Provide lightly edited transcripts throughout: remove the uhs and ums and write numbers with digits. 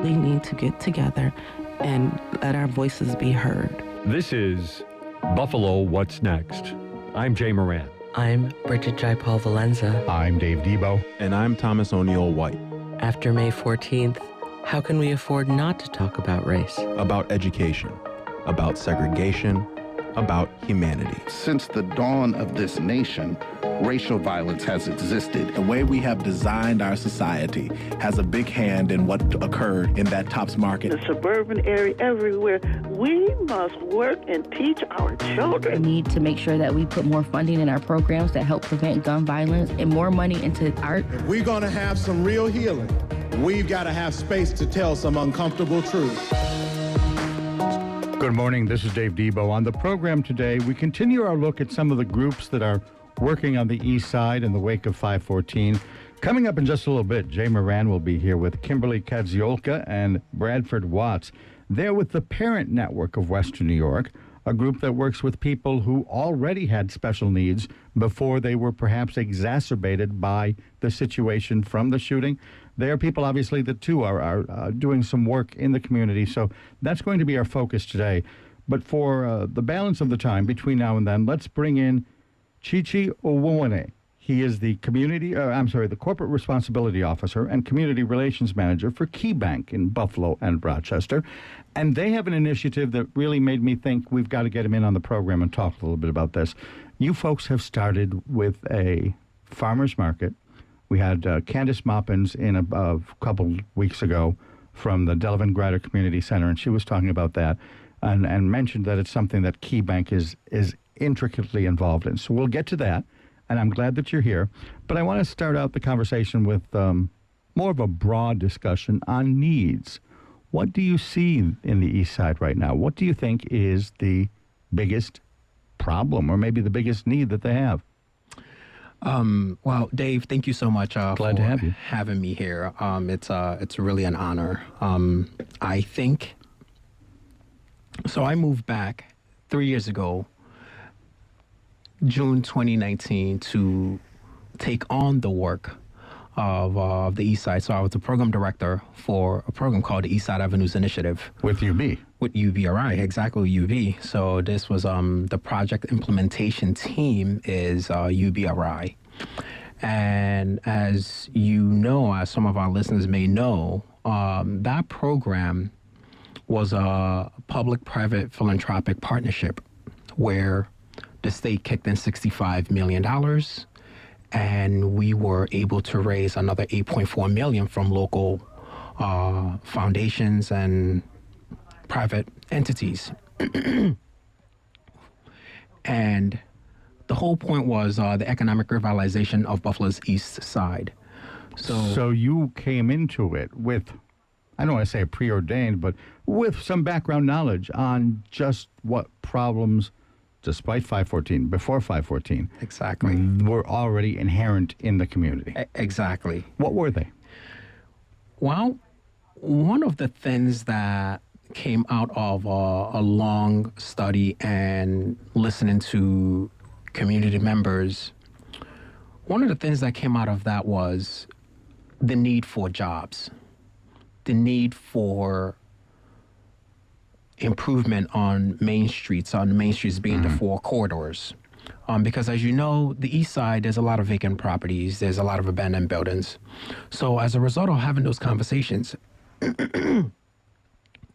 We need to get together and let our voices be heard. This is Buffalo What's Next. I'm Jay Moran. I'm Bridget Jaipal Valenza. I'm Dave Debo. And I'm Thomas O'Neill White. After May 14th, how can we afford not to talk about race? About education, about segregation, about humanity. Since the dawn of this nation, racial violence has existed. The way we have designed our society has a big hand in what occurred in that Tops Market. The suburban area, everywhere, we must work and teach our children. We need to make sure that we put more funding in our programs that help prevent gun violence and more money into art. If we're going to have some real healing, we've got to have space to tell some uncomfortable truths. Good morning, this is Dave Debo. On the program today, we continue our look at some of the groups that are working on the east side in the wake of 514. Coming up in just a little bit, Jay Moran will be here with Kimberly, Kadziolka, and Bradford Watts. They're with the Parent Network of Western New York, a group that works with people who already had special needs before they were perhaps exacerbated by the situation from the shooting. There are people, obviously, that too are doing some work in the community, so that's going to be our focus today. But for the balance of the time between now and then, let's bring in Chiwuike Owunwanne. He is the the Corporate Responsibility Officer and Community Relations Manager for KeyBank in Buffalo and Rochester. And they have an initiative that really made me think we've got to get him in on the program and talk a little bit about this. You folks have started with a farmer's market. We had Candace Moppins in a couple weeks ago from the Delavan Grider Community Center, and she was talking about that and mentioned that it's something that KeyBank is intricately involved in. So we'll get to that, and I'm glad that you're here. But I want to start out the conversation with more of a broad discussion on needs. What do you see in the East Side right now? What do you think is the biggest problem or maybe the biggest need that they have? Well, Dave, thank you so much Glad to have you. Having me here. It's really an honor. I think, so I moved back 3 years ago, June 2019, to take on the work of the East Side. So I was the program director for a program called the East Side Avenues Initiative. With UB. With UBRI, exactly, UB. So this was the project implementation team is UBRI. And as you know, as some of our listeners may know, that program was a public-private philanthropic partnership where the state kicked in $65 million, and we were able to raise another $8.4 million from local foundations and private entities. And the whole point was the economic revitalization of Buffalo's East Side. So you came into it with, I don't want to say preordained, but with some background knowledge on just what problems, despite 514, before 514, exactly, were already inherent in the community. Exactly. What were they? Well, one of the things that came out of a long study and listening to community members, one of the things that came out of that was the need for jobs, the need for improvement on main streets being the four corridors. Because as you know, the East Side, there's a lot of vacant properties, there's a lot of abandoned buildings. So as a result of having those conversations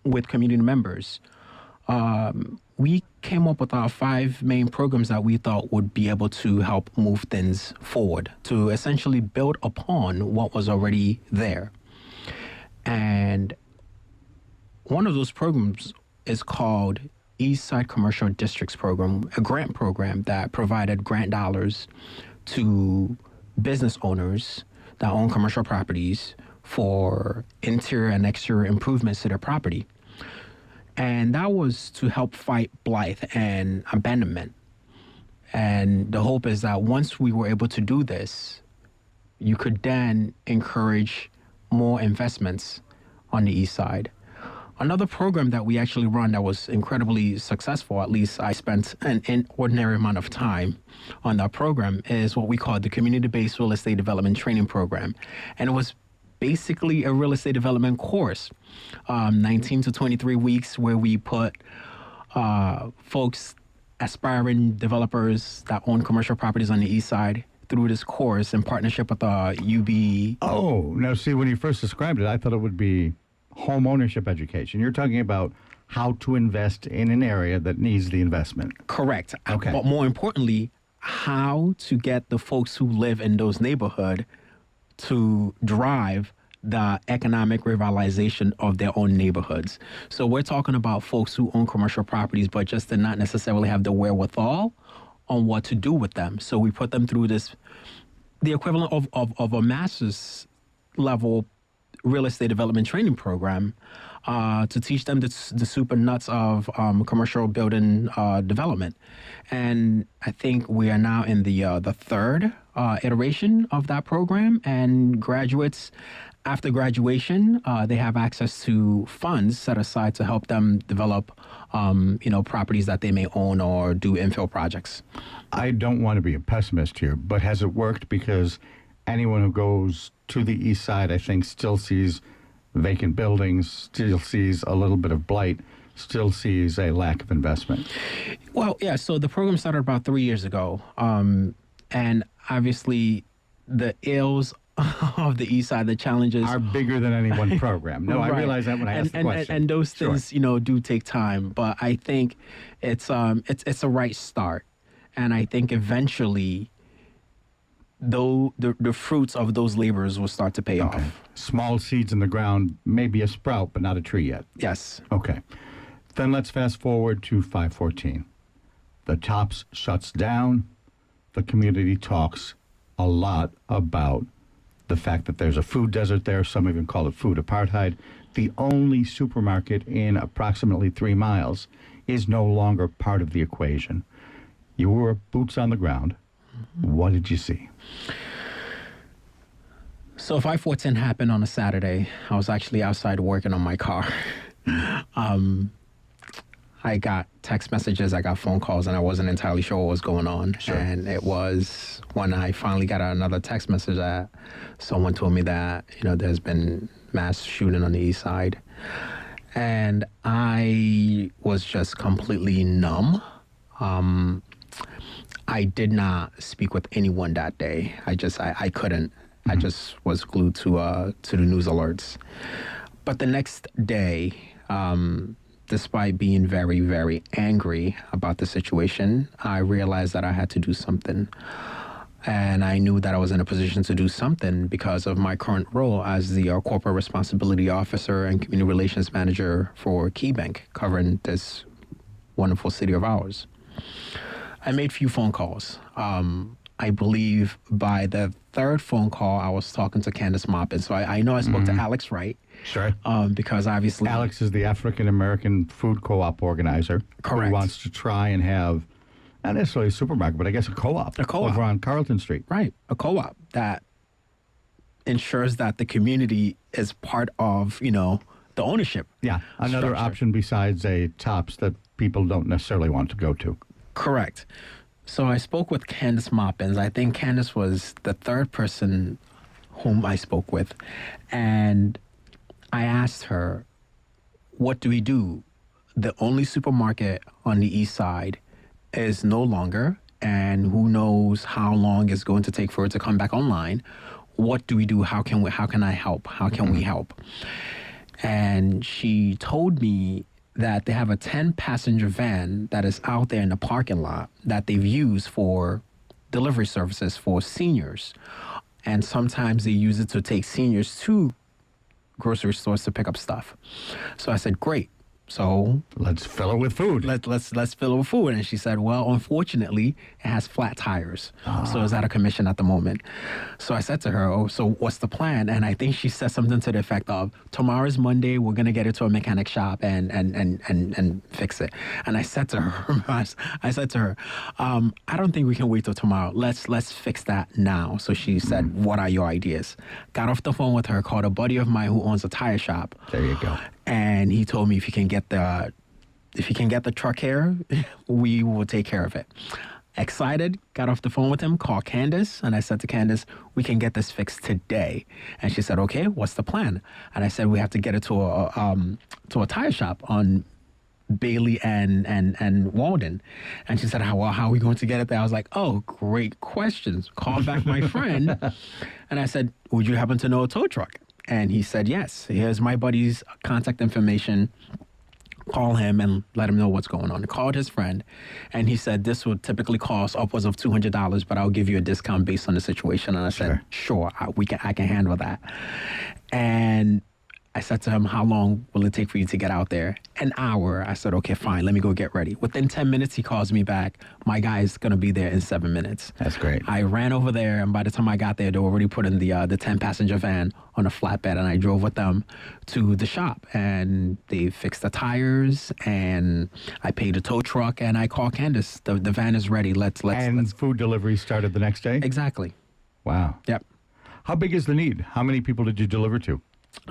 with community members, we came up with our 5 main programs that we thought would be able to help move things forward, to essentially build upon what was already there. And one of those programs is called East Side Commercial Districts Program, a grant program that provided grant dollars to business owners that own commercial properties for interior and exterior improvements to their property. And that was to help fight blight and abandonment. And the hope is that once we were able to do this, you could then encourage more investments on the East Side. Another program that we actually run that was incredibly successful, at least I spent an inordinary amount of time on that program, is what we call the Community-Based Real Estate Development Training Program. And it was basically a real estate development course, 19 to 23 weeks, where we put folks, aspiring developers that own commercial properties on the east side through this course in partnership with UB. Oh, now see, when you first described it, I thought it would be home ownership education. You're talking about how to invest in an area that needs the investment. Correct. Okay. But more importantly, how to get the folks who live in those neighborhoods to drive the economic revitalization of their own neighborhoods. So we're talking about folks who own commercial properties, but just did not necessarily have the wherewithal on what to do with them. So we put them through the equivalent of a master's level real estate development training program to teach them the super nuts of commercial building development. And I think we are now in the third iteration of that program, and graduates, after graduation, they have access to funds set aside to help them develop, properties that they may own or do infill projects. I don't want to be a pessimist here, but has it worked? Because anyone who goes to the east side, I think, still sees vacant buildings, still sees a little bit of blight, still sees a lack of investment. Well, yeah, so the program started about 3 years ago. And obviously, the ills of the east side, the challenges are bigger than any one program. No, right. I realize that when I asked the question. And those things, do take time. But I think it's a right start. And I think eventually, though the fruits of those labors will start to pay off. Small seeds in the ground, maybe a sprout, but not a tree yet. Yes. Okay. Then let's fast forward to 514. The TOPS shuts down. The community talks a lot about the fact that there's a food desert there. Some even call it food apartheid. The only supermarket in approximately 3 miles is no longer part of the equation. You were boots on the ground. What did you see? So 514 happened on a Saturday. I was actually outside working on my car. I got text messages, I got phone calls, and I wasn't entirely sure what was going on. Sure. And it was when I finally got another text message that someone told me that, there's been mass shooting on the east side. And I was just completely numb. I did not speak with anyone that day. I couldn't. Mm-hmm. I just was glued to the news alerts. But the next day, despite being very, very angry about the situation, I realized that I had to do something. And I knew that I was in a position to do something because of my current role as the corporate responsibility officer and community relations manager for KeyBank, covering this wonderful city of ours. I made a few phone calls. I believe by the third phone call, I was talking to Candace Maupin. So I know I spoke to Alex Wright. Sure. Because obviously... Alex is the African-American food co-op organizer. Correct. Who wants to try and have, not necessarily a supermarket, but I guess a co-op. A co-op. Over on Carlton Street. Right. A co-op that ensures that the community is part of, the ownership. Yeah. Another structure. Option besides a TOPS that people don't necessarily want to go to. Correct. So I spoke with Candace Maupin. I think Candace was the third person whom I spoke with. And I asked her, what do we do? The only supermarket on the east side is no longer, and who knows how long it's going to take for it to come back online. What do we do? How can I help? How can we help? And she told me that they have a 10-passenger van that is out there in the parking lot that they've used for delivery services for seniors. And sometimes they use it to take seniors to grocery stores to pick up stuff. So I said, great. So let's fill it with food. Let's fill it with food. And she said, well, unfortunately, it has flat tires. So it's out of commission at the moment. So I said to her, oh, so what's the plan? And I think she said something to the effect of, tomorrow's Monday, we're going to get it to a mechanic shop and fix it. And I said to her, I don't think we can wait till tomorrow. Let's fix that now. So she said, what are your ideas? Got off the phone with her, called a buddy of mine who owns a tire shop. There you go. And he told me if you can get the truck here, we will take care of it. excited, got off the phone with him, called Candace, and I said to Candace, we can get this fixed today. And she said, okay, what's the plan? And I said, we have to get it to a tire shop on Bailey and Walden. And she said, how are we going to get it there? I was like, oh, great questions. Call back my friend. And I said, would you happen to know a tow truck? And he said, yes. Here's my buddy's contact information. Call him and let him know what's going on. I called his friend, and he said, this would typically cost upwards of $200, but I'll give you a discount based on the situation. And I said, sure, I can handle that. And I said to him, how long will it take for you to get out there? An hour. I said, okay, fine. Let me go get ready. Within 10 minutes, he calls me back. My guy is going to be there in 7 minutes. That's great. I ran over there, and by the time I got there, they were already putting the 10-passenger van on a flatbed, and I drove with them to the shop. And they fixed the tires, and I paid a tow truck, and I called Candace. The van is ready. Let's food delivery started the next day? Exactly. Wow. Yep. How big is the need? How many people did you deliver to?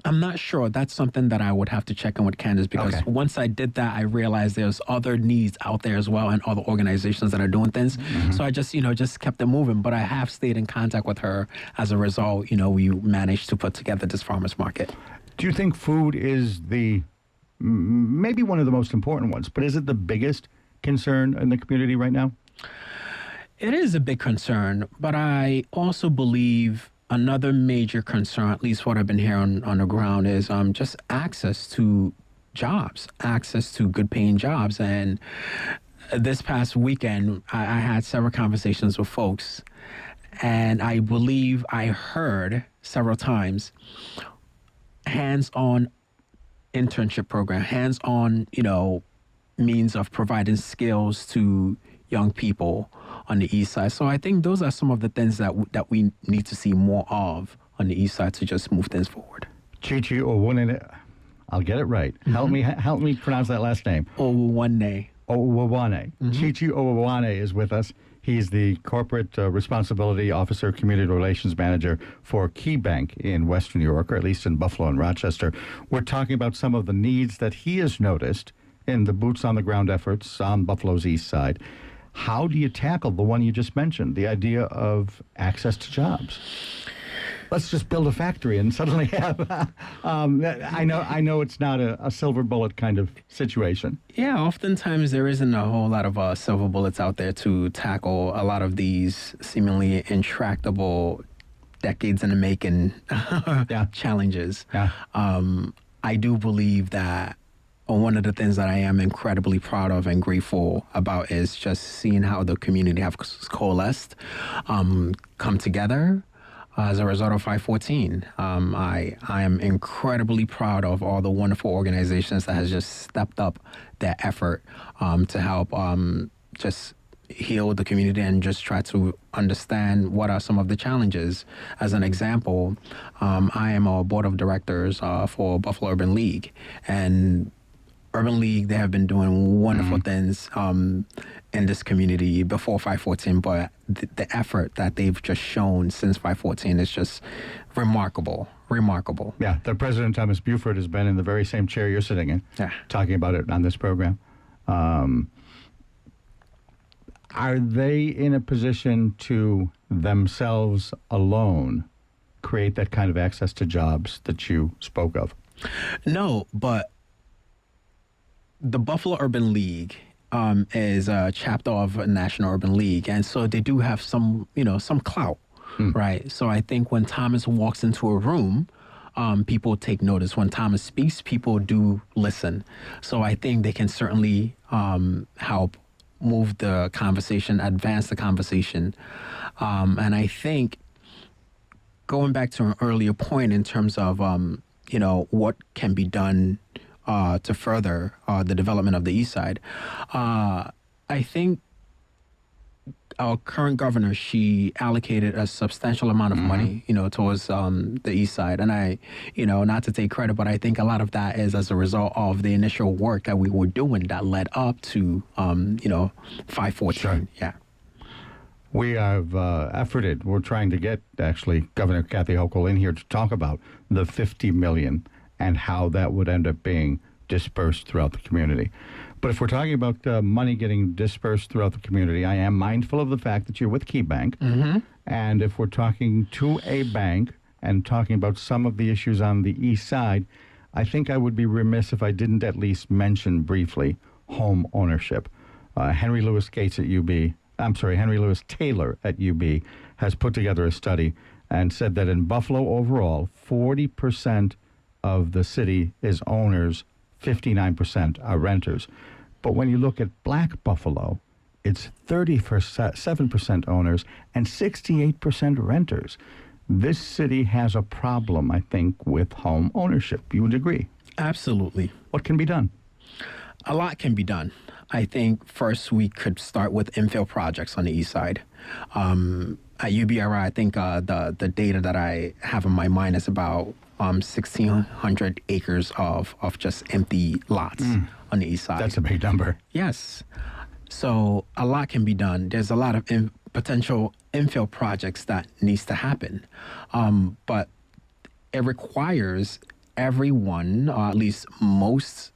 I'm not sure. That's something that I would have to check in with Candace, because once I did that, I realized there's other needs out there as well and other organizations that are doing things. So I just kept it moving. But I have stayed in contact with her. As a result, we managed to put together this farmers market. Do you think food is maybe one of the most important ones, but is it the biggest concern in the community right now? It is a big concern, but I also believe another major concern, at least what I've been hearing on the ground, is just access to jobs, access to good paying jobs. And this past weekend, I had several conversations with folks, and I believe I heard several times hands-on internship program, hands-on, means of providing skills to young people on the east side. So I think those are some of the things that we need to see more of on the east side to just move things forward. Chiwuike Owunwanne, I'll get it right. Help me pronounce that last name. Owunwanne. Chiwuike Owunwanne is with us. He's the Corporate Responsibility Officer, Community Relations Manager for Key Bank in Western New York, or at least in Buffalo and Rochester. We're talking about some of the needs that he has noticed in the boots-on-the-ground efforts on Buffalo's east side. How do you tackle the one you just mentioned, the idea of access to jobs? Let's just build a factory and suddenly have. I know it's not a silver bullet kind of situation. Yeah, oftentimes there isn't a whole lot of silver bullets out there to tackle a lot of these seemingly intractable, decades in the making challenges. Yeah. I do believe that one of the things that I am incredibly proud of and grateful about is just seeing how the community have coalesced, come together as a result of 514. I am incredibly proud of all the wonderful organizations that has just stepped up their effort to help just heal the community and just try to understand what are some of the challenges. As an example, I am a board of directors for Buffalo Urban League, and Urban League, they have been doing wonderful things in this community before 514, but the effort that they've just shown since 514 is just remarkable. Yeah, the President Thomas Buford has been in the very same chair you're sitting in, talking about it on this program. Are they in a position to themselves alone create that kind of access to jobs that you spoke of? No, but the Buffalo Urban League is a chapter of a National Urban League, and so they do have some clout, right? So I think when Thomas walks into a room, people take notice. When Thomas speaks, people do listen. So I think they can certainly help move the conversation, advance the conversation. And I think going back to an earlier point in terms of, what can be done to further the development of the East Side. I think our current governor, she allocated a substantial amount of money, towards the East Side. And I, not to take credit, but I think a lot of that is as a result of the initial work that we were doing that led up to, 514. Sure. Yeah. We have efforted. We're trying to get, actually, Governor Kathy Hochul in here to talk about the $50 million and how that would end up being dispersed throughout the community. But if we're talking about money getting dispersed throughout the community, I am mindful of the fact that you're with KeyBank. Mm-hmm. And if we're talking to a bank and talking about some of the issues on the east side, I think I would be remiss if I didn't at least mention briefly home ownership. Henry Louis Taylor at UB has put together a study and said that in Buffalo overall, 40% of the city is owners, 59% are renters. But when you look at Black Buffalo, it's 37% owners and 68% renters. This city has a problem, I think, with home ownership. You would agree? Absolutely. What can be done? A lot can be done. I think first we could start with infill projects on the east side. At UBRI, I think the data that I have in my mind is about 1,600 acres of just empty lots on the east side. That's a big number. Yes. So a lot can be done. There's a lot of potential infill projects that needs to happen. But it requires everyone, or at least most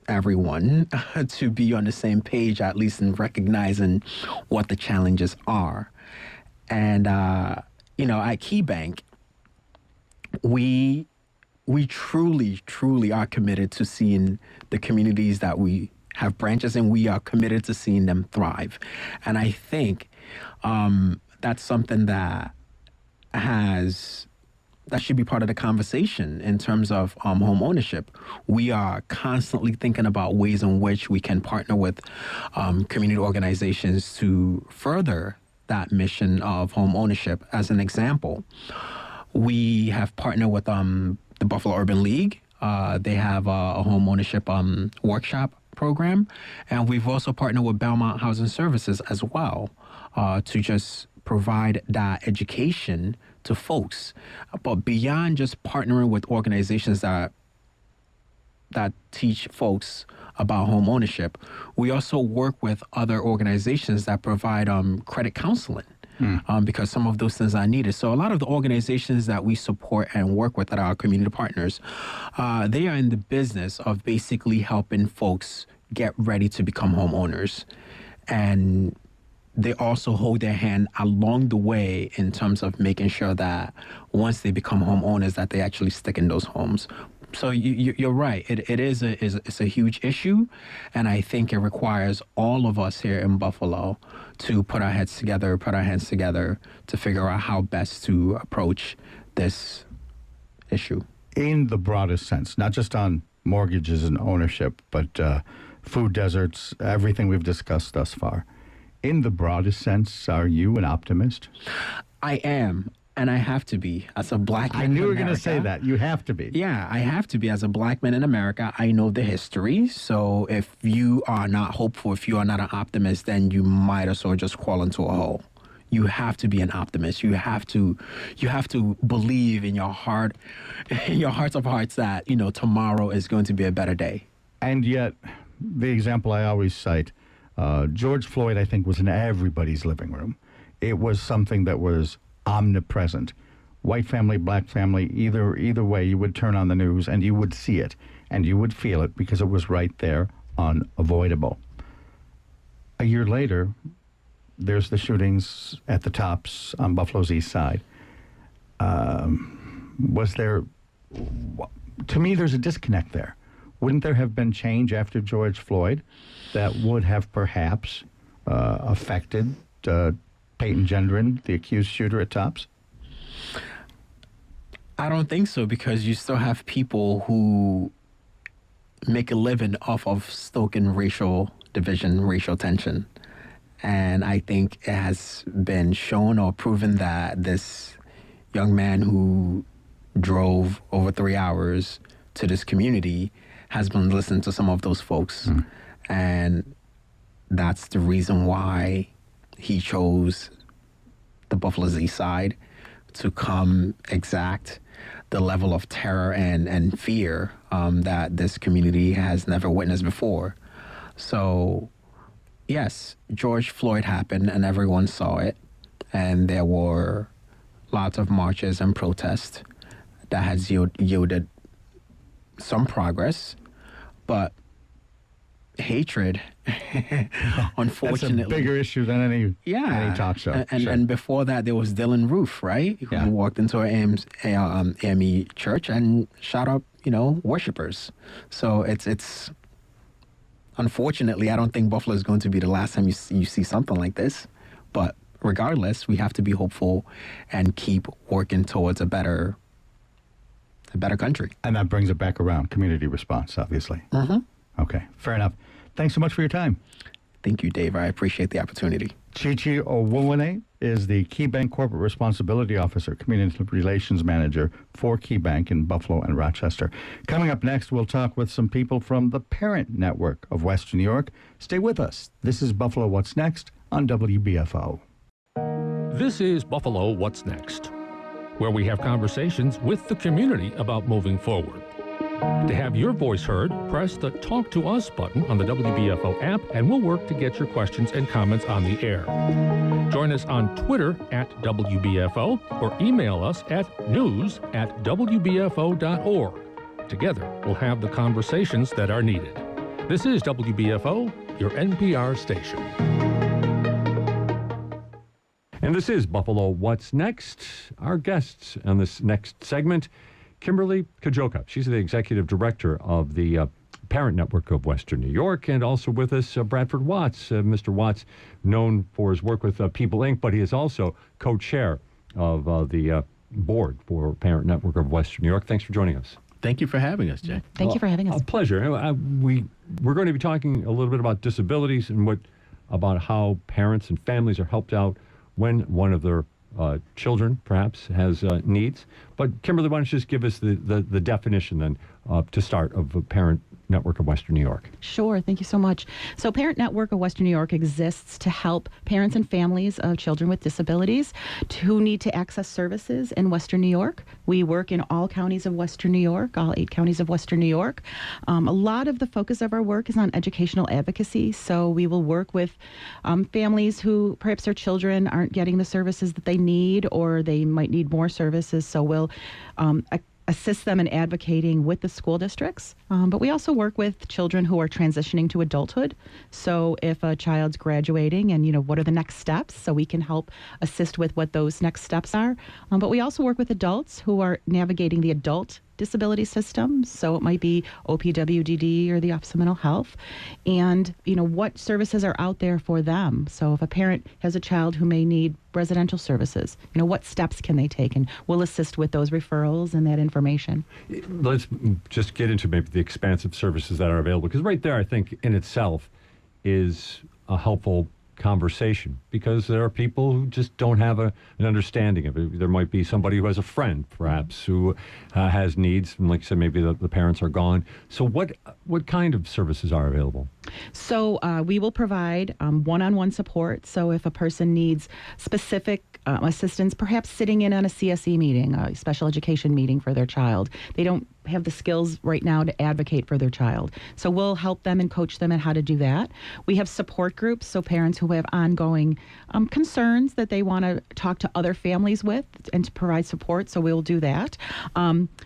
everyone, to be on the same page, at least in recognizing what the challenges are. And, at KeyBank, we truly, truly are committed to seeing the communities that we have branches in. We are committed to seeing them thrive. And I think that's something that should be part of the conversation in terms of home ownership. We are constantly thinking about ways in which we can partner with community organizations to further that mission of home ownership. As an example, we have partnered with the Buffalo Urban League. They have a home ownership workshop program. And we've also partnered with Belmont Housing Services as well to just provide that education to folks. But beyond just partnering with organizations that teach folks about home ownership, we also work with other organizations that provide credit counseling. Because some of those things are needed. So a lot of the organizations that we support and work with that are our community partners, they are in the business of basically helping folks get ready to become homeowners. And they also hold their hand along the way in terms of making sure that once they become homeowners, that they actually stick in those homes. So you're right. It's a huge issue, and I think it requires all of us here in Buffalo to put our hands together to figure out how best to approach this issue. In the broadest sense, not just on mortgages and ownership, but food deserts, everything we've discussed thus far. In the broadest sense, are you an optimist? I am. And I have to be as a black man. I knew you were going to say that. You have to be. Yeah, I have to be as a black man in America. I know the history. So if you are not hopeful, if you are not an optimist, then you might as well just crawl into a hole. You have to be an optimist. You have to believe in your heart, in your hearts of hearts that, tomorrow is going to be a better day. And yet, the example I always cite, George Floyd, I think, was in everybody's living room. It was something that was omnipresent. White family, black family, either way, you would turn on the news and you would see it and you would feel it because it was right there, unavoidable. A year later, there's the shootings at the Tops on Buffalo's east side. Was there, to me, there's a disconnect there. Wouldn't there have been change after George Floyd that would have perhaps affected Peyton Gendron, the accused shooter at Tops? I don't think so, because you still have people who make a living off of stoking racial division, racial tension. And I think it has been shown or proven that this young man who drove over 3 hours to this community has been listening to some of those folks. And that's the reason why he chose the Buffalo's east side to come exact the level of terror and fear that this community has never witnessed before. So, yes, George Floyd happened and everyone saw it. And there were lots of marches and protests that has yielded some progress. But hatred, unfortunately, that's a bigger issue than any talk show. And before that, there was Dylan Roof, right? Who walked into our AME church and shot up, worshipers. So it's unfortunately, I don't think Buffalo is going to be the last time you see something like this. But regardless, we have to be hopeful and keep working towards a better country. And that brings it back around, community response, obviously. Mm-hmm. Okay, fair enough. Thanks so much for your time. Thank you, Dave. I appreciate the opportunity. Chiwuike Owunwanne is the KeyBank Corporate Responsibility Officer, Community Relations Manager for KeyBank in Buffalo and Rochester. Coming up next, we'll talk with some people from the Parent Network of Western New York. Stay with us. This is Buffalo What's Next on WBFO. This is Buffalo What's Next, where we have conversations with the community about moving forward. To have your voice heard, press the Talk to Us button on the WBFO app, and we'll work to get your questions and comments on the air. Join us on Twitter at WBFO or email us at news@wbfo.org. Together, we'll have the conversations that are needed. This is WBFO, your NPR station. And this is Buffalo What's Next. Our guests on this next segment, Kimberly Kadziolka. She's the executive director of the Parent Network of Western New York, and also with us, Bradford Watts. Mr. Watts, known for his work with People Inc., but he is also co-chair of the board for Parent Network of Western New York. Thanks for joining us. Thank you for having us, Jay. Thank you for having us. A pleasure. We're going to be talking a little bit about disabilities and about how parents and families are helped out when one of their children, perhaps, has needs. But Kimberly, why don't you just give us the definition then to start of a Parent Network of Western New York? Sure. Thank you so much. So Parent Network of Western New York exists to help parents and families of children with disabilities who need to access services in Western New York. We work in all counties of Western New York, all 8 counties of Western New York. A lot of the focus of our work is on educational advocacy. So we will work with families who perhaps their children aren't getting the services that they need, or they might need more services. So we'll assist them in advocating with the school districts. But we also work with children who are transitioning to adulthood. So if a child's graduating and, what are the next steps? So we can help assist with what those next steps are. But we also work with adults who are navigating the adult disability system. So it might be OPWDD or the Office of Mental Health. And, what services are out there for them? So if a parent has a child who may need residential services, what steps can they take? And we'll assist with those referrals and that information. Let's just get into maybe the expansive services that are available, because right there, I think, in itself is a helpful conversation, because there are people who just don't have an understanding of it. There might be somebody who has a friend, perhaps, who has needs, and like I said, maybe the parents are gone. So what kind of services are available? So we will provide one-on-one support. So if a person needs specific assistance, perhaps sitting in on a CSE meeting, a special education meeting for their child, they don't have the skills right now to advocate for their child. So we'll help them and coach them on how to do that. We have support groups, so parents who have ongoing concerns that they want to talk to other families with and to provide support, so we'll do that.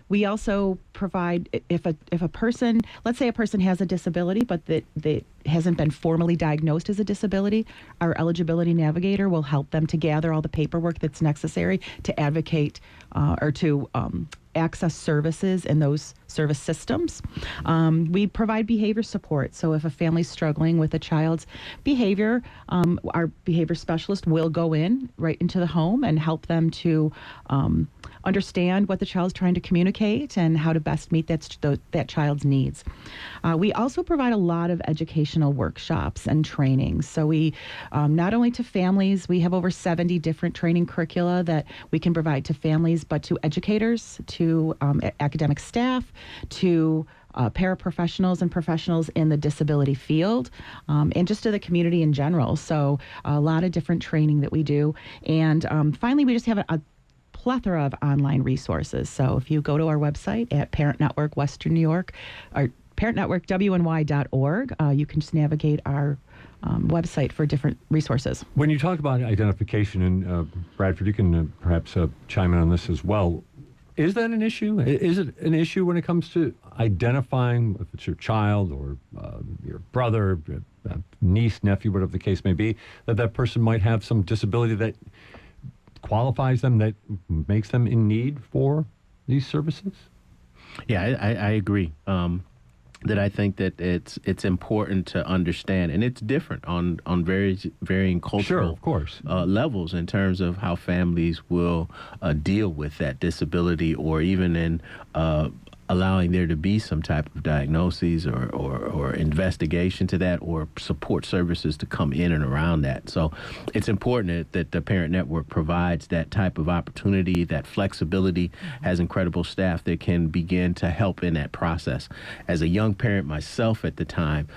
We also provide, if a person, let's say a person has a disability, but that hasn't been formally diagnosed as a disability, our eligibility navigator will help them to gather all the paperwork that's necessary to advocate or to access services in those service systems. We provide behavior support. So if a family's struggling with a child's behavior, our behavior specialist will go in right into the home and help them to understand what the child's trying to communicate and how to best meet that child's needs. We also provide a lot of educational workshops and trainings. So we, not only to families, we have over 70 different training curricula that we can provide to families, but to educators, to academic staff, to paraprofessionals and professionals in the disability field, and just to the community in general. So a lot of different training that we do. And finally, we just have a plethora of online resources. So if you go to our website at Parent Network Western New York, or parentnetworkwny.org, you can just navigate our website for different resources. When you talk about identification, and Bradford, you can perhaps chime in on this as well. Is that an issue? Is it an issue when it comes to identifying if it's your child or your brother, niece, nephew, whatever the case may be, that person might have some disability that qualifies them, that makes them in need for these services? Yeah, I agree. That I think that it's important to understand, and it's different on varying cultural of course. Levels in terms of how families will deal with that disability, or even in allowing there to be some type of diagnoses or investigation to that, or support services to come in and around that. So it's important that the Parent Network provides that type of opportunity, that flexibility, has incredible staff that can begin to help in that process. As a young parent myself at the time,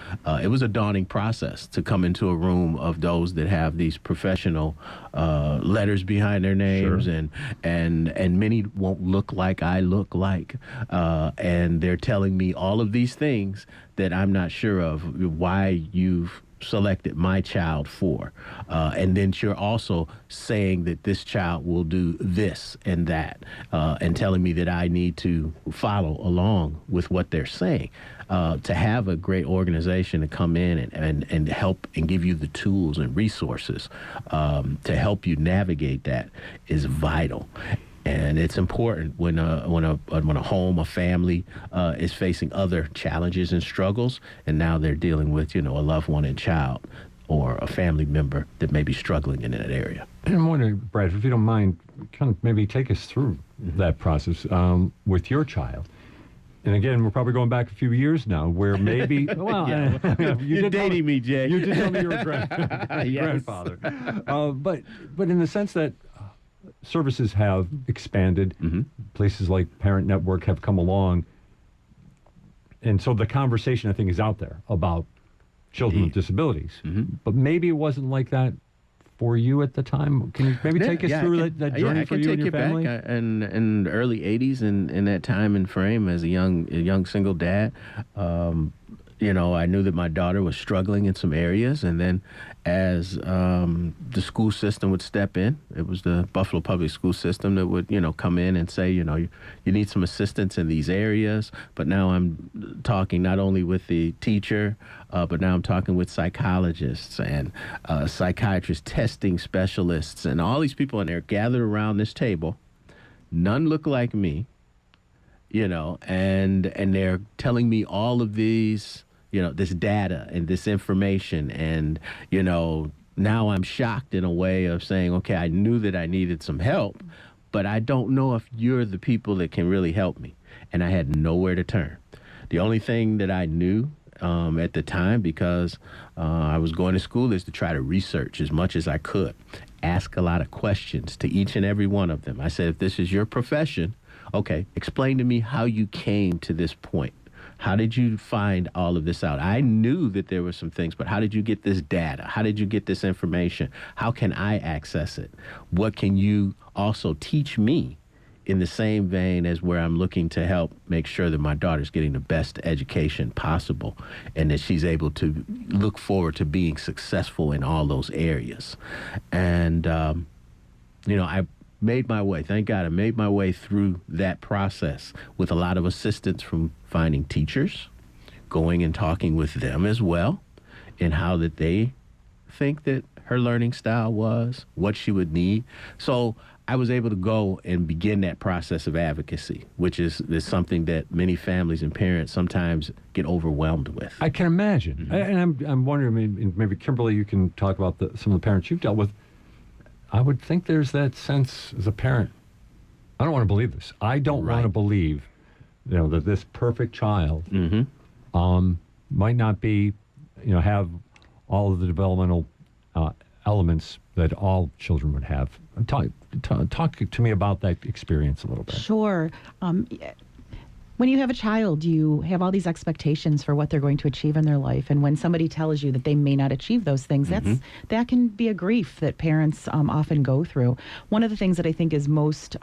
it was a daunting process to come into a room of those that have these professional letters behind their names, Sure. and many won't look like I look like. And they're telling me all of these things that I'm not sure of why you've selected my child for. And then you're also saying that this child will do this and that, and telling me that I need to follow along with what they're saying. To have a great organization to come in and help and give you the tools and resources to help you navigate that is vital. And it's important when a home, a family is facing other challenges and struggles, and now they're dealing with, a loved one and child, or a family member that may be struggling in that area. And I'm wondering, Brad, if you don't mind, kind of maybe take us through that process with your child. And again, we're probably going back a few years now, where maybe, well, you're dating me, Jay. You did tell me you were grandfather. But in the sense that services have expanded, places like Parent Network have come along, and so the conversation, I think, is out there about children with disabilities. But maybe it wasn't like that for you at the time. Can you maybe take us through that journey for you and your family? Back in the early 80s, in that time and frame, as a young single dad, I knew that my daughter was struggling in some areas, and then as the school system would step in, it was the Buffalo Public School System that would, come in and say, you need some assistance in these areas. But now I'm talking not only with the teacher, but now I'm talking with psychologists and psychiatrists, testing specialists, and all these people, and they're gathered around this table. None look like me, and they're telling me all of these, this data and this information, and, now I'm shocked in a way of saying, okay, I knew that I needed some help, but I don't know if you're the people that can really help me. And I had nowhere to turn. The only thing that I knew at the time, because I was going to school, is to try to research as much as I could, ask a lot of questions to each and every one of them. I said, if this is your profession, okay, explain to me how you came to this point. How did you find all of this out? I knew that there were some things, but how did you get this data? How did you get this information? How can I access it? What can you also teach me in the same vein as where I'm looking to help make sure that my daughter's getting the best education possible, and that she's able to look forward to being successful in all those areas? And, I made my way. Thank God I made my way through that process with a lot of assistance from finding teachers, going and talking with them as well, and how that they think that her learning style was, what she would need. So I was able to go and begin that process of advocacy, which is something that many families and parents sometimes get overwhelmed with. I can imagine. And I'm wondering, maybe Kimberly, you can talk about some of the parents you've dealt with. I would think there's that sense as a parent. I don't want to believe this. I don't want to believe, that this perfect child might not be, have all of the developmental elements that all children would have. Talk to me about that experience a little bit. Sure. When you have a child, you have all these expectations for what they're going to achieve in their life. And when somebody tells you that they may not achieve those things, that can be a grief that parents often go through. One of the things that I think is most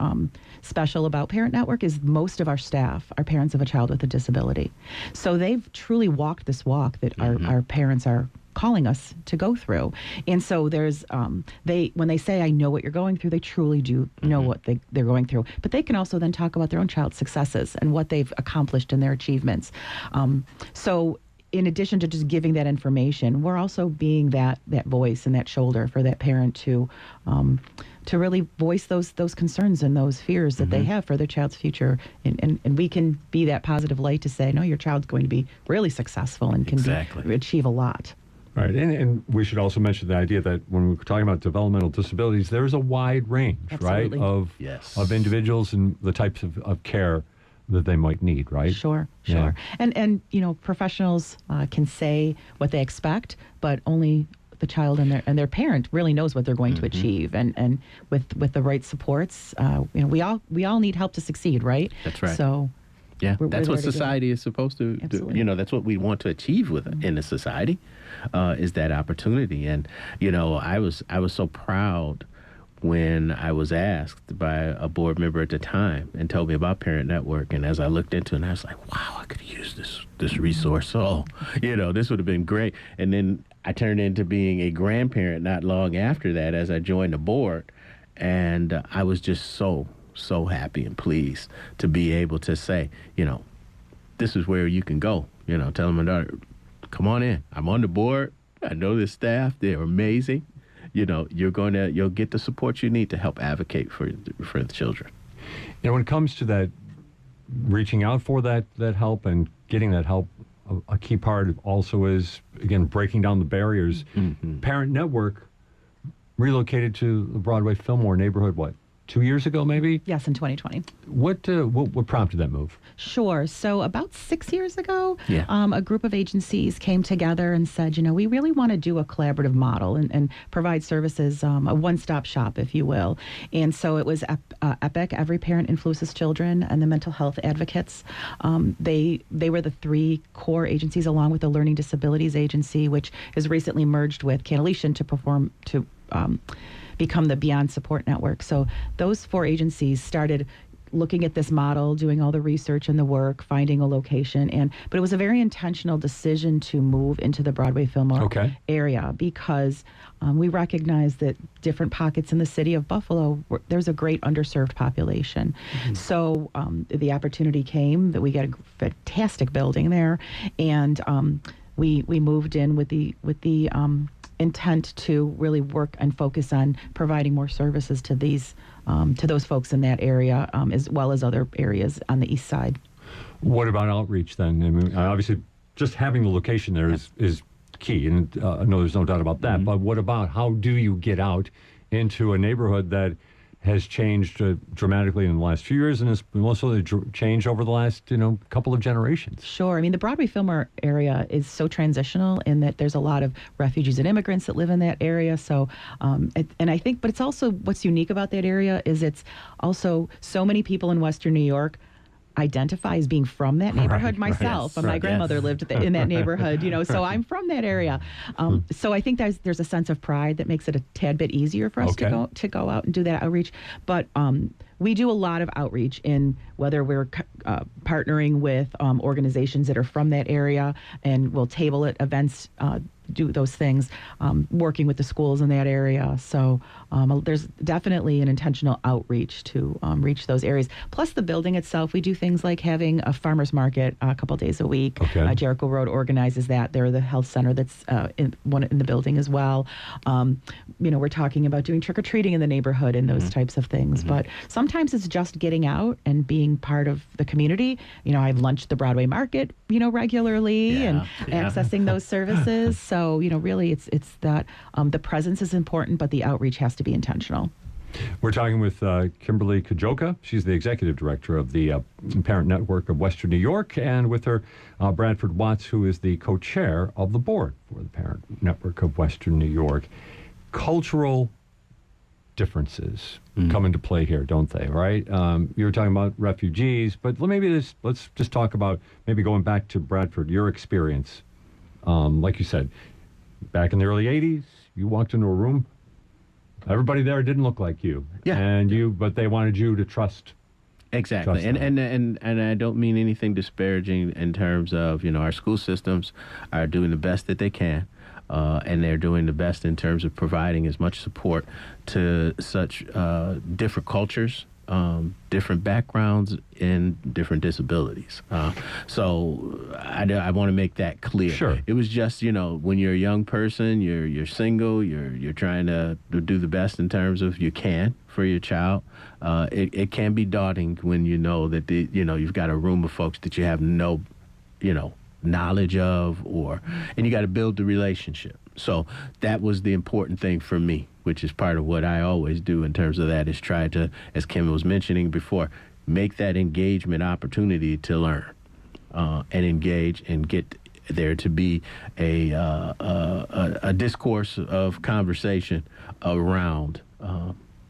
special about Parent Network is most of our staff are parents of a child with a disability. So they've truly walked this walk that our parents are calling us to go through. And so there's when they say, I know what you're going through, they truly do know what they're going through. But they can also then talk about their own child's successes and what they've accomplished in their achievements. So in addition to just giving that information, we're also being that voice and that shoulder for that parent to really voice those concerns and those fears that they have for their child's future. And we can be that positive light to say, no, your child's going to be really successful and can achieve a lot. Right, and we should also mention the idea that when we're talking about developmental disabilities, there's a wide range, Absolutely. right, of individuals and the types of care that they might need, right? Sure. And professionals can say what they expect, but only the child and their parent really knows what they're going to achieve. And with the right supports, we all need help to succeed, right? That's right. So that's what society is supposed to do. That's what we want to achieve in a society, is that opportunity. And I was so proud when I was asked by a board member at the time and told me about Parent Network. And as I looked into it, I was like, wow, I could use this resource. So, this would have been great. And then I turned into being a grandparent not long after that as I joined the board. And I was just so happy and pleased to be able to say, this is where you can go. Telling my daughter, come on in. I'm on the board. I know the staff. They're amazing. You'll get the support you need to help advocate for the children. When it comes to that, reaching out for that help and getting that help, a key part also is, again, breaking down the barriers. Parent Network relocated to the Broadway Fillmore neighborhood, 2 years ago, maybe? Yes, in 2020. What prompted that move? Sure. So about 6 years ago, a group of agencies came together and said, we really want to do a collaborative model and provide services, a one-stop shop, if you will. And so it was EPIC, Every Parent Influences Children, and the Mental Health Advocates. They were the three core agencies, along with the Learning Disabilities Agency, which is recently merged with Kadziolka to become the Beyond Support Network. So those four agencies started looking at this model, doing all the research and the work, finding a location. But it was a very intentional decision to move into the Broadway Fillmore area because we recognize that different pockets in the city of Buffalo, there's a great underserved population. So the opportunity came that we got a fantastic building there, and we moved in with the intent to really work and focus on providing more services to those folks in that area, as well as other areas on the east side. What about outreach then? I mean, obviously, just having the location there is key, and no, there's no doubt about that. But what about how do you get out into a neighborhood that has changed dramatically in the last few years and has also changed over the last couple of generations? Sure. I mean, the Broadway Fillmore area is so transitional in that there's a lot of refugees and immigrants that live in that area. So, and I think, but it's also what's unique about that area is it's also so many people in Western New York identify as being from that neighborhood myself. My grandmother lived in that neighborhood, so I'm from that area. So I think there's a sense of pride that makes it a tad bit easier for us to go out and do that outreach. But we do a lot of outreach in whether we're partnering with organizations that are from that area, and we'll table at events, do those things, working with the schools in that area. So there's definitely an intentional outreach to reach those areas. Plus the building itself, we do things like having a farmer's market a couple days a week. Jericho Road organizes that. They're the health center that's in the building as well. We're talking about doing trick-or-treating in the neighborhood and those types of things. But sometimes it's just getting out and being part of the community. I've lunched the Broadway Market, regularly and accessing those services. So, really it's that the presence is important, but the outreach has to be intentional. We're talking with Kimberly Kadziolka. She's the executive director of the Parent Network of Western New York, and with her, Bradford Watts, who is the co-chair of the board for the Parent Network of Western New York. Cultural differences come into play here, don't they, right? You were talking about refugees, but let's just talk about maybe going back to Bradford, your experience. Like you said, back in the early 80s, you walked into a room, everybody there didn't look like you. But they wanted you to trust. Exactly. And I don't mean anything disparaging in terms of, our school systems are doing the best that they can. and they're doing the best in terms of providing as much support to such different cultures, different backgrounds, and different disabilities. So I want to make that clear. Sure. It was just, when you're a young person, you're single, you're trying to do the best in terms of you can for your child. It can be daunting when you know that you've got a room of folks that you have no, knowledge of, and you got to build the relationship. So that was the important thing for me, which is part of what I always do in terms of that, is try to, as Kim was mentioning before, make that engagement opportunity to learn and engage and get there to be a discourse of conversation around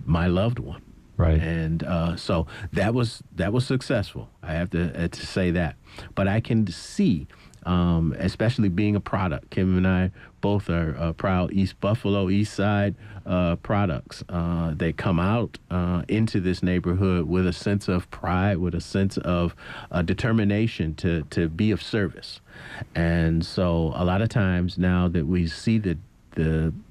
my loved one. Right. And so that was successful. I have to say that. But I can see, especially being a product, Kim and I both are proud East Buffalo, East Side products. They come out into this neighborhood with a sense of pride, with a sense of determination to be of service. And so a lot of times now that we see the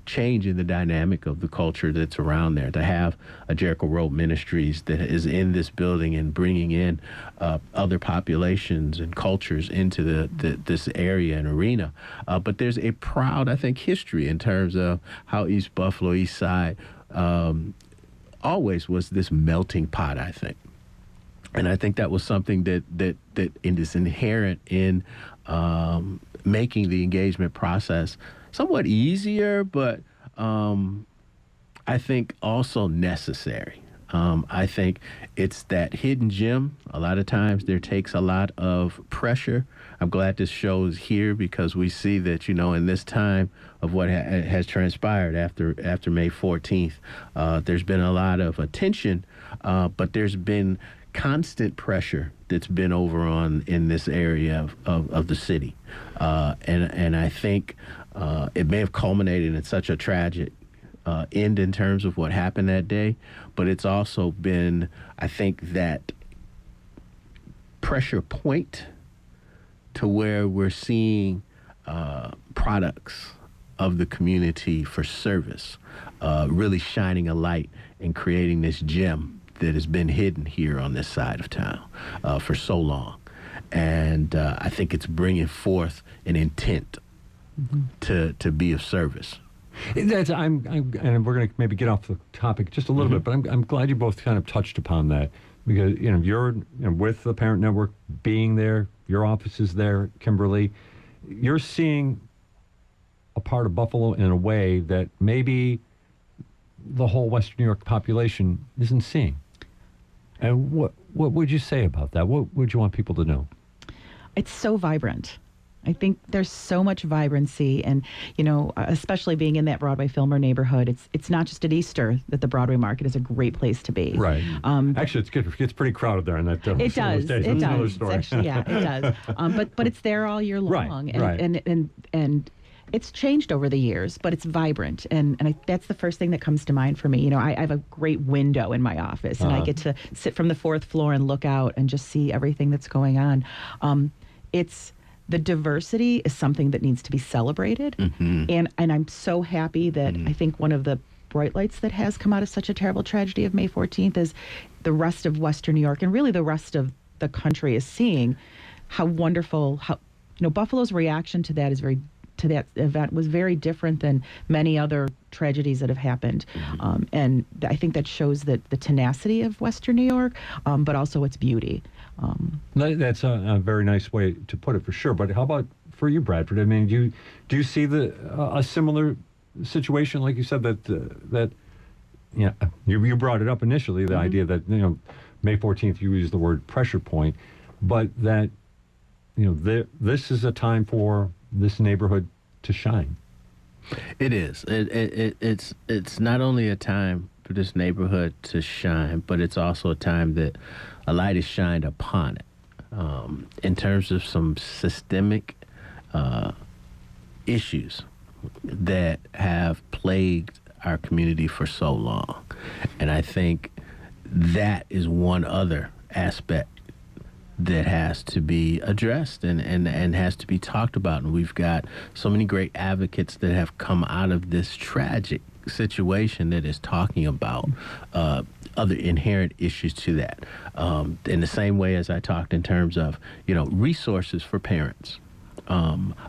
change in the dynamic of the culture that's around there, to have a Jericho Road Ministries that is in this building and bringing in other populations and cultures into this area and arena. But there's a proud, I think, history in terms of how East Buffalo, East Side always was this melting pot, I think. And I think that was something that is inherent in making the engagement process somewhat easier, but I think also necessary. I think it's that hidden gem. A lot of times there takes a lot of pressure. I'm glad this show is here because we see that, in this time of what has transpired after May 14th, there's been a lot of attention, but there's been constant pressure that's been in this area of the city. And I think it may have culminated in such a tragic end in terms of what happened that day, but it's also been, I think, that pressure point to where we're seeing products of the community for service really shining a light and creating this gem that has been hidden here on this side of town for so long. And I think it's bringing forth an intent to be of service. And we're going to maybe get off the topic just a little bit, but I'm glad you both kind of touched upon that, because you're with the Parent Network, being there, your office is there, Kimberly. You're seeing a part of Buffalo in a way that maybe the whole Western New York population isn't seeing. And what would you say about that? What would you want people to know? It's so vibrant. I think there's so much vibrancy, and especially being in that Broadway Filmer neighborhood, it's not just at Easter that the Broadway market is a great place to be. Right. Actually, it gets pretty crowded there, and that it does. Days. It That's does. Story. Actually, yeah, it does. But it's there all year long, Right. And it's changed over the years, but it's vibrant, and that's the first thing that comes to mind for me. I have a great window in my office, and I get to sit from the 4th floor and look out and just see everything that's going on. The diversity is something that needs to be celebrated, and I'm so happy that I think one of the bright lights that has come out of such a terrible tragedy of May 14th is the rest of Western New York, and really the rest of the country, is seeing how wonderful, Buffalo's reaction to that event was very different than many other tragedies that have happened. And I think that shows that the tenacity of Western New York, but also its beauty. That's a very nice way to put it, for sure. But how about for you, Bradford? I mean, do you see a similar situation, like you said, that you brought it up initially, the idea that May 14th you used the word pressure point, but that this is a time for this neighborhood to shine. It is. It's not only a time for this neighborhood to shine, but it's also a time that a light is shined upon it in terms of some systemic issues that have plagued our community for so long. And I think that is one other aspect that has to be addressed and has to be talked about. And we've got so many great advocates that have come out of this tragic situation that is talking about other inherent issues to that. In the same way as I talked in terms of, resources for parents,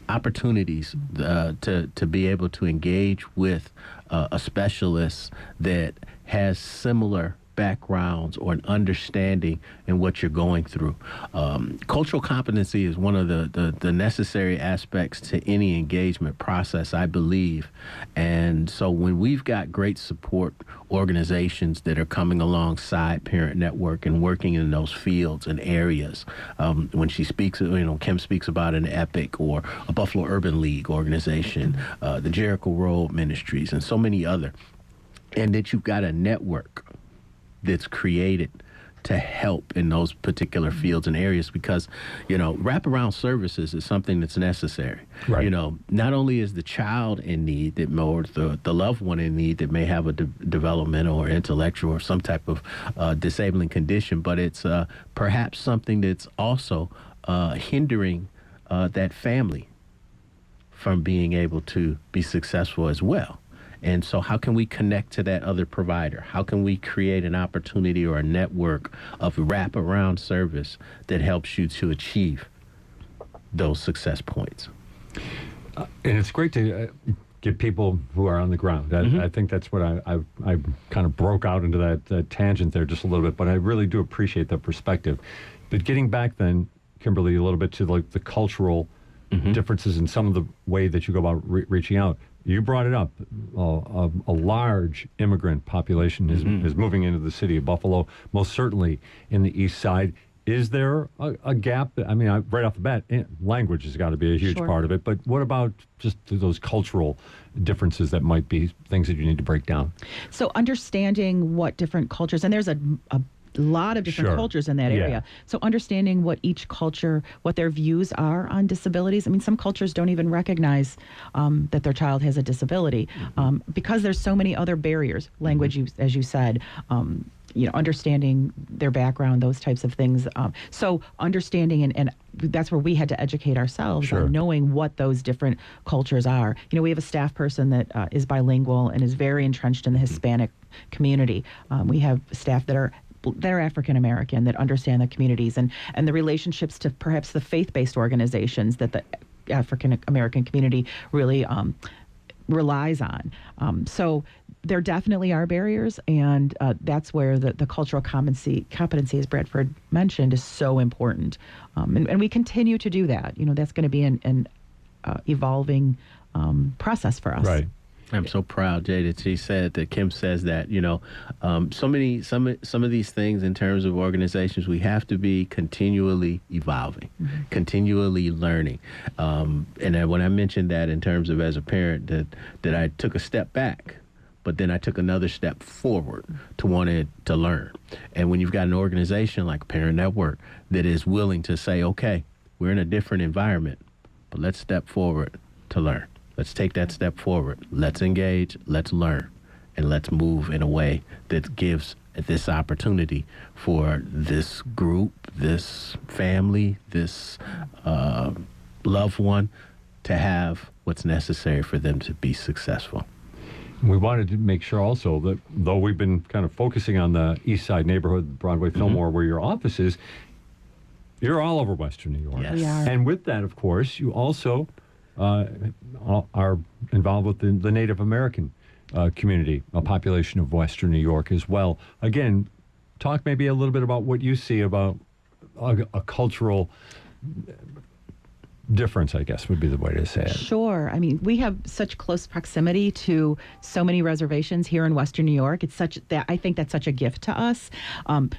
opportunities to be able to engage with a specialist that has similar backgrounds or an understanding in what you're going through. Cultural competency is one of the necessary aspects to any engagement process, I believe. And so when we've got great support organizations that are coming alongside Parent Network and working in those fields and areas, when she speaks, Kim speaks about an EPIC or a Buffalo Urban League organization, the Jericho Road Ministries, and so many other, and that you've got a network that's created to help in those particular fields and areas, because, wraparound services is something that's necessary. Right. Not only is the child in need, or the loved one in need that may have a developmental or intellectual or some type of disabling condition, but it's perhaps something that's also hindering that family from being able to be successful as well. And so how can we connect to that other provider? How can we create an opportunity or a network of wraparound service that helps you to achieve those success points? And it's great to get people who are on the ground. I think that's what I kind of broke out into that tangent there just a little bit, but I really do appreciate that perspective. But getting back then, Kimberly, a little bit to the cultural differences in some of the way that you go about reaching out. You brought it up. A large immigrant population is moving into the city of Buffalo, most certainly in the east side. Is there a gap? I mean, right off the bat, language has got to be a huge part of it. But what about just those cultural differences that might be things that you need to break down? So understanding what different cultures, and there's a lot of different cultures in that area. So understanding what each culture, what their views are on disabilities. I mean, some cultures don't even recognize that their child has a disability because there's so many other barriers, language, as you said, understanding their background, those types of things. So understanding, and that's where we had to educate ourselves on knowing what those different cultures are. We have a staff person that is bilingual and is very entrenched in the Hispanic community. We have staff that are African American, that understand the communities and the relationships to perhaps the faith-based organizations that the African American community really relies on. So there definitely are barriers, and that's where the cultural competency, as Bradford mentioned, is so important. And we continue to do that. That's going to be an evolving process for us. Right. I'm so proud, Jay, that Kim says that, some of these things in terms of organizations, we have to be continually evolving, continually learning. And when I mentioned that in terms of as a parent, that I took a step back, but then I took another step forward to want to learn. And when you've got an organization like Parent Network that is willing to say, okay, we're in a different environment, but let's step forward to learn. Let's take that step forward. Let's engage, let's learn, and let's move in a way that gives this opportunity for this group, this family, this loved one to have what's necessary for them to be successful. We wanted to make sure also that though we've been kind of focusing on the East Side neighborhood, Broadway, Fillmore, where your office is, you're all over Western New York. Yes. We are. And with that, of course, you also are involved with the Native American community, a population of Western New York as well. Again, talk maybe a little bit about what you see about a cultural difference, I guess, would be the way to say it. Sure. I mean, we have such close proximity to so many reservations here in Western New York. It's such that I think that's such a gift to us.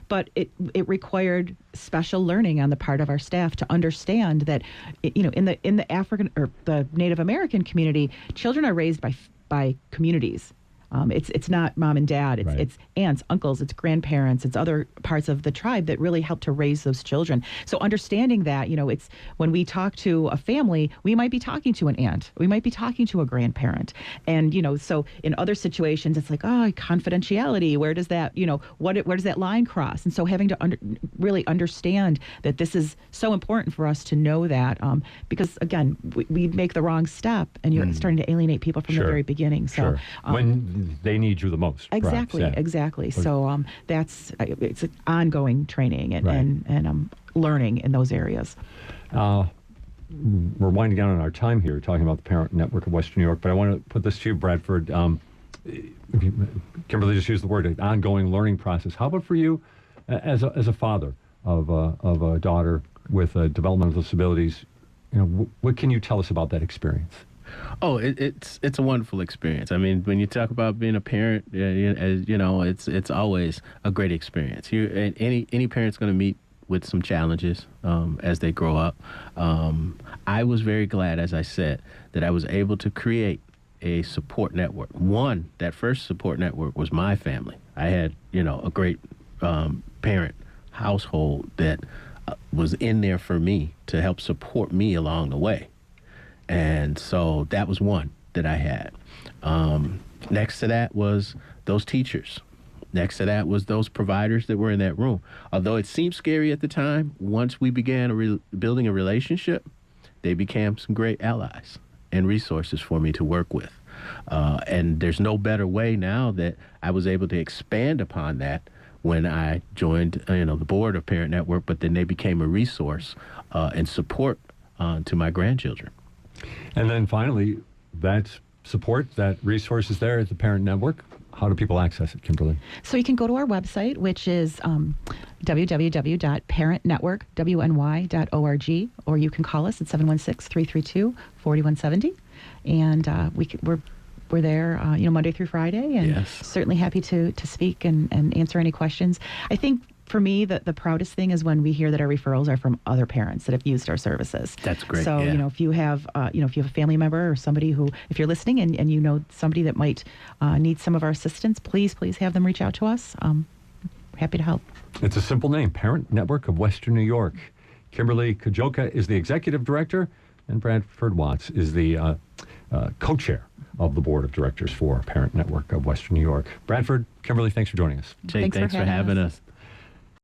But it required special learning on the part of our staff to understand that, in the African or the Native American community, children are raised by communities. It's not mom and dad. It's aunts, uncles, it's grandparents, it's other parts of the tribe that really help to raise those children. So understanding that, it's when we talk to a family, we might be talking to an aunt, we might be talking to a grandparent, and so in other situations, it's like, confidentiality. Where does that, where does that line cross? And so having to really understand that this is so important for us to know that, because again, we make the wrong step, and you're starting to alienate people from the very beginning. So when they need you the most. Exactly, perhaps, exactly. So it's an ongoing training and learning in those areas. We're winding down on our time here, talking about the Parent Network of Western New York, but I want to put this to you, Bradford. Kimberly just used the word an ongoing learning process. How about for you, as a father of a daughter with developmental disabilities? What can you tell us about that experience? Oh, it's a wonderful experience. I mean, when you talk about being a parent, it's always a great experience. Any parent's going to meet with some challenges as they grow up. I was very glad, as I said, that I was able to create a support network. That first support network was my family. I had, a great parent household that was in there for me to help support me along the way. And so that was one that I had. Next to that was those teachers. Next to that was those providers that were in that room. Although it seemed scary at the time, once we began building a relationship, they became some great allies and resources for me to work with. And there's no better way now that I was able to expand upon that when I joined the board of Parent Network, but then they became a resource and support to my grandchildren. And then finally, that support, that resource is there at the Parent Network. How do people access it, Kimberly? So you can go to our website, which is www.parentnetworkwny.org, or you can call us at 716-332-4170. And we're there, Monday through Friday, and certainly happy to speak and answer any questions. I think for me, the proudest thing is when we hear that our referrals are from other parents that have used our services. That's great. So, if you have, if you have a family member or somebody who, if you're listening and somebody that might need some of our assistance, please have them reach out to us. Happy to help. It's a simple name, Parent Network of Western New York. Kimberly Kadziolka is the executive director, and Bradford Watts is the co-chair of the board of directors for Parent Network of Western New York. Bradford, Kimberly, thanks for joining us. Jay, thanks for having us.